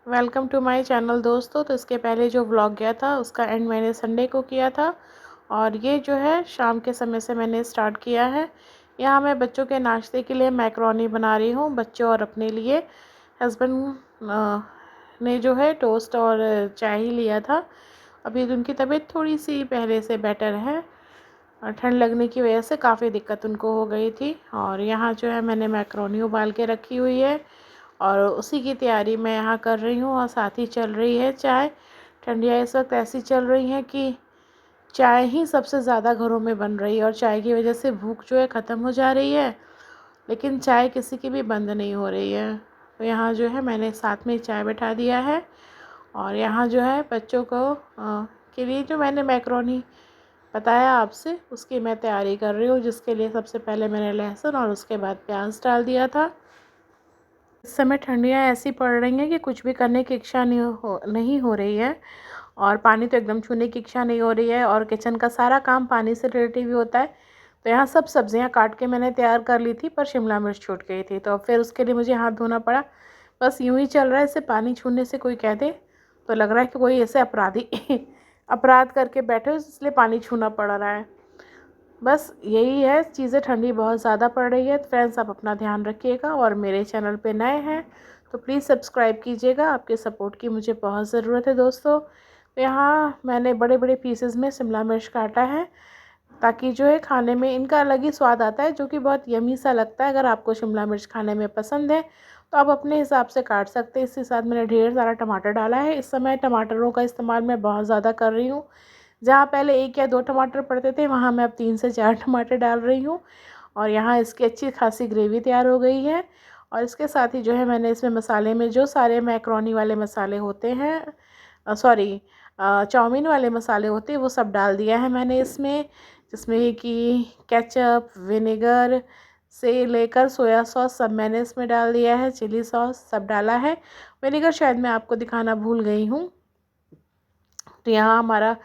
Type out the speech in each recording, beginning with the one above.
Welcome to my channel दोस्तों। तो इसके पहले जो व्लॉग गया था उसका एंड मैंने संडे को किया था और ये जो है शाम के समय से मैंने स्टार्ट किया है। यहाँ मैं बच्चों के नाश्ते के लिए मैक्रोनी बना रही हूँ, बच्चों और अपने लिए। हस्बैंड ने जो है टोस्ट और चाय ही लिया था। अभी उनकी तबीयत थोड़ी सी पहले से बेटर है, ठंड लगने की वजह से काफ़ी दिक्कत उनको हो गई थी। और यहाँ जो है मैंने मैक्रोनी उबाल के रखी हुई है और उसी की तैयारी मैं यहाँ कर रही हूँ। और साथ ही चल रही है चाय। ठंडियाँ इस वक्त ऐसी चल रही हैं कि चाय ही सबसे ज़्यादा घरों में बन रही है और चाय की वजह से भूख जो है ख़त्म हो जा रही है, लेकिन चाय किसी की भी बंद नहीं हो रही है। तो यहाँ जो है मैंने साथ में चाय बैठा दिया है और यहाँ जो है बच्चों को के लिए जो मैंने मैक्रोनी बताया आपसे उसकी मैं तैयारी कर रही हूँ, जिसके लिए सबसे पहले मैंने लहसुन और उसके बाद प्याज डाल दिया था। इस समय ठंडियाँ ऐसी पड़ रही हैं कि कुछ भी करने की इच्छा नहीं हो रही है और पानी तो एकदम छूने की इच्छा नहीं हो रही है और किचन का सारा काम पानी से रिलेटिव ही होता है। तो यहाँ सब सब्जियाँ काट के मैंने तैयार कर ली थी, पर शिमला मिर्च छूट गई थी, तो फिर उसके लिए मुझे हाथ धोना पड़ा। बस यूँ ही चल रहा है। इसे पानी छूने से कोई कह दे तो लग रहा है कि कोई ऐसे अपराधी अपराध करके बैठे हो, इसलिए पानी छूना पड़ रहा है। बस यही है चीज़ें। ठंडी बहुत ज़्यादा पड़ रही है। तो फ्रेंड्स, आप अपना ध्यान रखिएगा और मेरे चैनल पे नए हैं तो प्लीज़ सब्सक्राइब कीजिएगा। आपके सपोर्ट की मुझे बहुत ज़रूरत है दोस्तों। तो यहाँ मैंने बड़े बड़े पीसेस में शिमला मिर्च काटा है ताकि जो है खाने में इनका अलग ही स्वाद आता है, जो कि बहुत यमी सा लगता है। अगर आपको शिमला मिर्च खाने में पसंद है तो आप अपने हिसाब से काट सकते हैं। इसके साथ मैंने ढेर सारा टमाटर डाला है। इस समय टमाटरों का इस्तेमाल मैं बहुत ज़्यादा कर रही हूँ। जहाँ पहले 1 या 2 टमाटर पड़ते थे, वहाँ मैं अब 3 से 4 टमाटर डाल रही हूँ। और यहाँ इसकी अच्छी खासी ग्रेवी तैयार हो गई है। और इसके साथ ही जो है मैंने इसमें मसाले में जो सारे मैक्रोनी वाले मसाले होते हैं, सॉरी चाउमीन वाले मसाले होते हैं, वो सब डाल दिया है मैंने इसमें, जिसमें कि केचप, विनेगर से लेकर सोया सॉस सब मैंने इसमें डाल दिया है, चिली सॉस सब डाला है। विनेगर शायद मैं आपको दिखाना भूल गई हूँ। तो यहाँ हमारा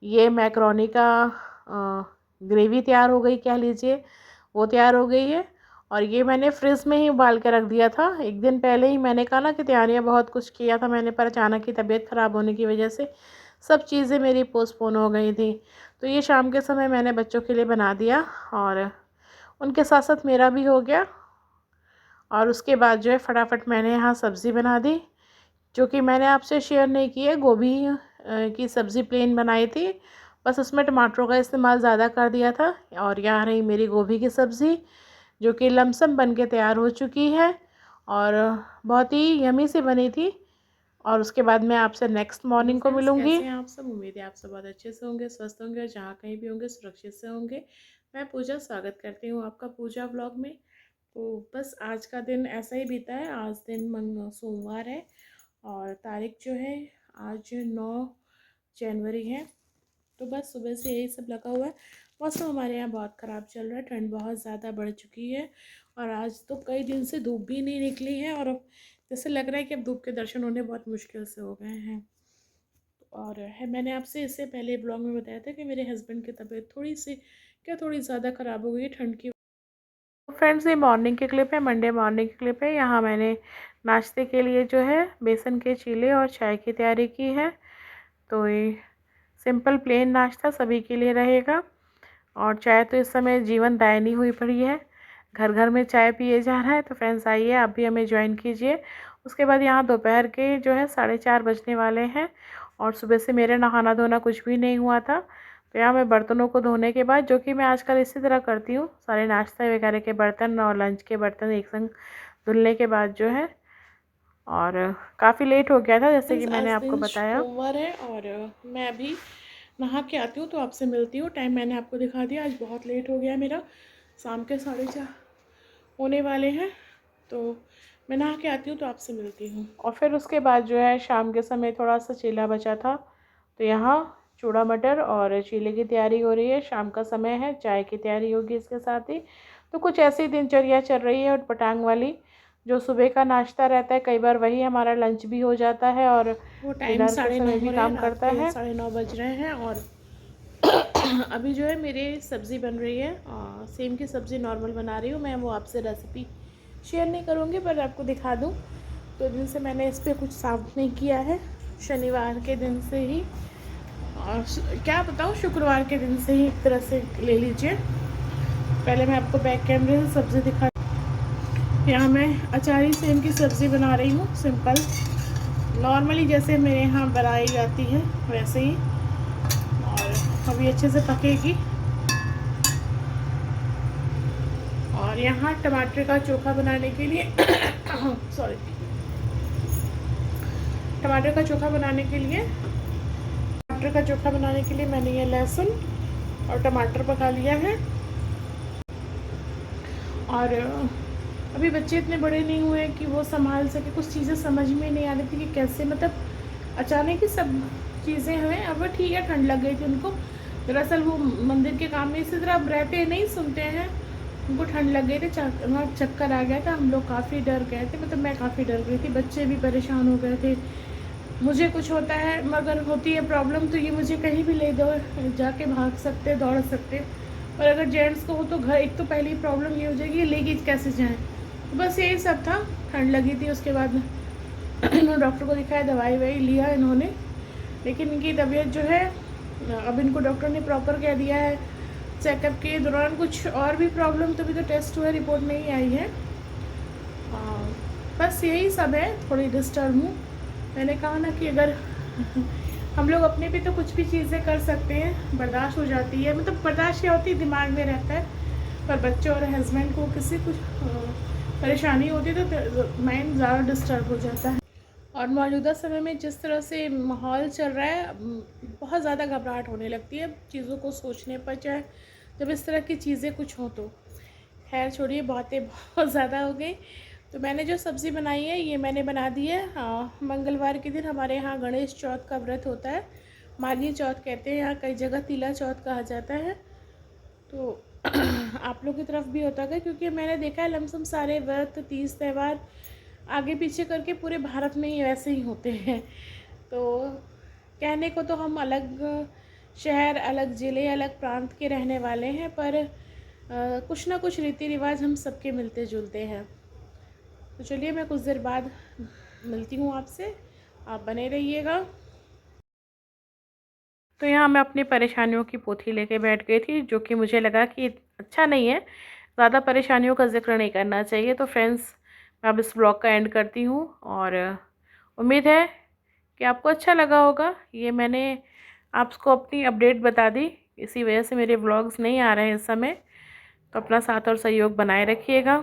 ये मैक्रोनी का ग्रेवी तैयार हो गई, कह लीजिए वो तैयार हो गई है। और ये मैंने फ्रिज में ही उबाल के रख दिया था। एक दिन पहले ही मैंने कहा ना कि तैयारियाँ बहुत कुछ किया था मैंने, पर अचानक की तबीयत ख़राब होने की वजह से सब चीज़ें मेरी पोस्टपोन हो गई थी। तो ये शाम के समय मैंने बच्चों के लिए बना दिया और उनके साथ साथ मेरा भी हो गया। और उसके बाद जो है फटाफट मैंने यहाँ सब्ज़ी बना दी, जो कि मैंने आपसे शेयर नहीं की है। गोभी की सब्ज़ी प्लेन बनाई थी, बस उसमें टमाटरों का इस्तेमाल ज़्यादा कर दिया था। और यहाँ रही मेरी गोभी की सब्ज़ी, जो कि लमसम बन के तैयार हो चुकी है और बहुत ही यमी से बनी थी। और उसके बाद मैं आपसे नेक्स्ट मॉर्निंग को मिलूँगी। कैसे हैं आप सब? उम्मीद है आप सब बहुत अच्छे से होंगे, स्वस्थ होंगे और जहाँ कहीं भी होंगे सुरक्षित से होंगे। मैं पूजा स्वागत करती हूँ आपका पूजा व्लॉग में। तो बस आज का दिन ऐसा ही बीता है। आज दिन सोमवार है और तारीख जो है आज 9 जनवरी है। तो बस सुबह से यही सब लगा हुआ है। मौसम हमारे यहाँ बहुत ख़राब चल रहा है, ठंड बहुत ज़्यादा बढ़ चुकी है और आज तो कई दिन से धूप भी नहीं निकली है और अब जैसे लग रहा है कि अब धूप के दर्शन होने बहुत मुश्किल से हो गए हैं। और मैंने आपसे इससे पहले ब्लॉग में बताया था कि मेरे हस्बैंड की तबीयत थोड़ी ज़्यादा ख़राब हो गई है ठंड की। फ्रेंड्स, ये मॉर्निंग की क्लिप है, मंडे मॉर्निंग की क्लिप है। यहाँ मैंने नाश्ते के लिए जो है बेसन के चीले और चाय की तैयारी की है। तो ये सिंपल प्लेन नाश्ता सभी के लिए रहेगा। और चाय तो इस समय जीवन दायनी हुई पड़ी है, घर घर में चाय पिए जा रहा है। तो फ्रेंड्स आइए आप भी हमें ज्वाइन कीजिए। उसके बाद यहाँ दोपहर के जो है 4:30 बजने वाले हैं और सुबह से मेरे नहाना धोना कुछ भी नहीं हुआ था। तो यहाँ मैं बर्तनों को धोने के बाद, जो कि मैं आजकल इसी तरह करती हूँ, सारे नाश्ता वगैरह के बर्तन और लंच के बर्तन एक संग धुलने के बाद जो है, और काफ़ी लेट हो गया था जैसे कि मैंने आपको बताया। सोमवार है और मैं अभी नहा के आती हूँ तो आपसे मिलती हूँ। टाइम मैंने आपको दिखा दिया। आज बहुत लेट हो गया मेरा, शाम के 4:30 होने वाले हैं। तो मैं नहा के आती हूँ तो आपसे मिलती हूँ। और फिर उसके बाद जो है शाम के समय थोड़ा सा चीला बचा था, तो यहाँ चूड़ा मटर और चीले की तैयारी हो रही है। शाम का समय है, चाय की तैयारी होगी इसके साथ ही। तो कुछ ऐसी दिनचर्या चल रही है उटपटांग वाली। जो सुबह का नाश्ता रहता है, कई बार वही हमारा लंच भी हो जाता है और वो टाइम 9:30 भी काम करता है। 9:30 बज रहे हैं और अभी जो है मेरी सब्ज़ी बन रही है। सेम की सब्ज़ी नॉर्मल बना रही हूँ मैं, वो आपसे रेसिपी शेयर नहीं करूँगी पर आपको दिखा दूँ। 2 दिन से मैंने इस पर कुछ साफ नहीं किया है, शनिवार के दिन से ही, और क्या बताऊँ शुक्रवार के दिन से ही एक तरह से ले लीजिए। पहले मैं आपको बैक कैमरे से सब्ज़ी दिखा। यहाँ मैं अचारी सेम की सब्ज़ी बना रही हूँ, सिंपल नॉर्मली जैसे मेरे यहाँ बनाई जाती है वैसे ही, और अभी अच्छे से पकेगी। और यहाँ टमाटर का चोखा बनाने के लिए सॉरी, टमाटर का चोखा बनाने के लिए मैंने ये लहसुन और टमाटर पका लिया है। और अभी बच्चे इतने बड़े नहीं हुए कि वो संभाल सके, कुछ चीज़ें समझ में नहीं आ रही थी कि कैसे, मतलब अचानक ही सब चीज़ें हुए। अब ठीक है, ठंड लग गई थी उनको, दरअसल वो मंदिर के काम में इसी तरह अब रहते नहीं, सुनते हैं, उनको ठंड लग गई थी, चक्कर आ गया था, हम लोग काफ़ी डर गए थे, मतलब मैं काफ़ी डर गई थी, बच्चे भी परेशान हो गए थे। मुझे कुछ होता है, मगर होती है प्रॉब्लम तो ये मुझे कहीं भी ले दो, जाके भाग सकते, दौड़ सकते। और अगर जेंट्स को हो तो घर, एक तो पहली प्रॉब्लम ये हो जाएगी लेके कैसे जाएं। तो बस यही सब था, ठंड लगी थी। उसके बाद इन्होंने डॉक्टर को दिखाया, दवाई ववाई लिया इन्होंने, लेकिन इनकी तबीयत जो है, अब इनको डॉक्टर ने प्रॉपर कह दिया है, चेकअप के दौरान कुछ और भी प्रॉब्लम, तभी तो टेस्ट हुआ, रिपोर्ट नहीं आई है। बस यही सब है, थोड़ी डिस्टर्ब हूँ। मैंने कहा ना कि अगर हम लोग अपने भी तो कुछ भी चीज़ें कर सकते हैं, बर्दाश्त हो जाती है, मतलब बर्दाश्त क्या होती है, दिमाग में रहता है, पर बच्चों और हस्बैंड को किसी कुछ परेशानी होती है तो माइंड ज़्यादा डिस्टर्ब हो जाता है। और मौजूदा समय में जिस तरह से माहौल चल रहा है, बहुत ज़्यादा घबराहट होने लगती है चीज़ों को सोचने पर, चाहे जब इस तरह की चीज़ें कुछ हों तो। खैर छोड़िए, बातें बहुत ज़्यादा हो गई। तो मैंने जो सब्ज़ी बनाई है ये मैंने बना दी है। मंगलवार के दिन हमारे यहाँ गणेश चौथ का व्रत होता है, माघी चौथ कहते हैं, यहाँ कई जगह तिला चौथ कहा जाता है। तो आप लोग की तरफ भी होता है, क्योंकि मैंने देखा है लमसम सारे व्रत, तीज, त्यौहार आगे पीछे करके पूरे भारत में ही वैसे ही होते हैं। तो कहने को तो हम अलग शहर, अलग ज़िले, अलग प्रांत के रहने वाले हैं, पर कुछ ना कुछ रीति रिवाज हम सबके मिलते जुलते हैं। तो चलिए, मैं कुछ देर बाद मिलती हूँ आपसे, आप बने रहिएगा। तो यहाँ मैं अपनी परेशानियों की पोथी लेके बैठ गई थी, जो कि मुझे लगा कि अच्छा नहीं है, ज़्यादा परेशानियों का जिक्र नहीं करना चाहिए। तो फ्रेंड्स, मैं अब इस ब्लॉग का एंड करती हूँ, और उम्मीद है कि आपको अच्छा लगा होगा। ये मैंने आपको अपनी अपडेट बता दी, इसी वजह से मेरे व्लॉग्स नहीं आ रहे हैं इस समय। तो अपना साथ और सहयोग बनाए रखिएगा।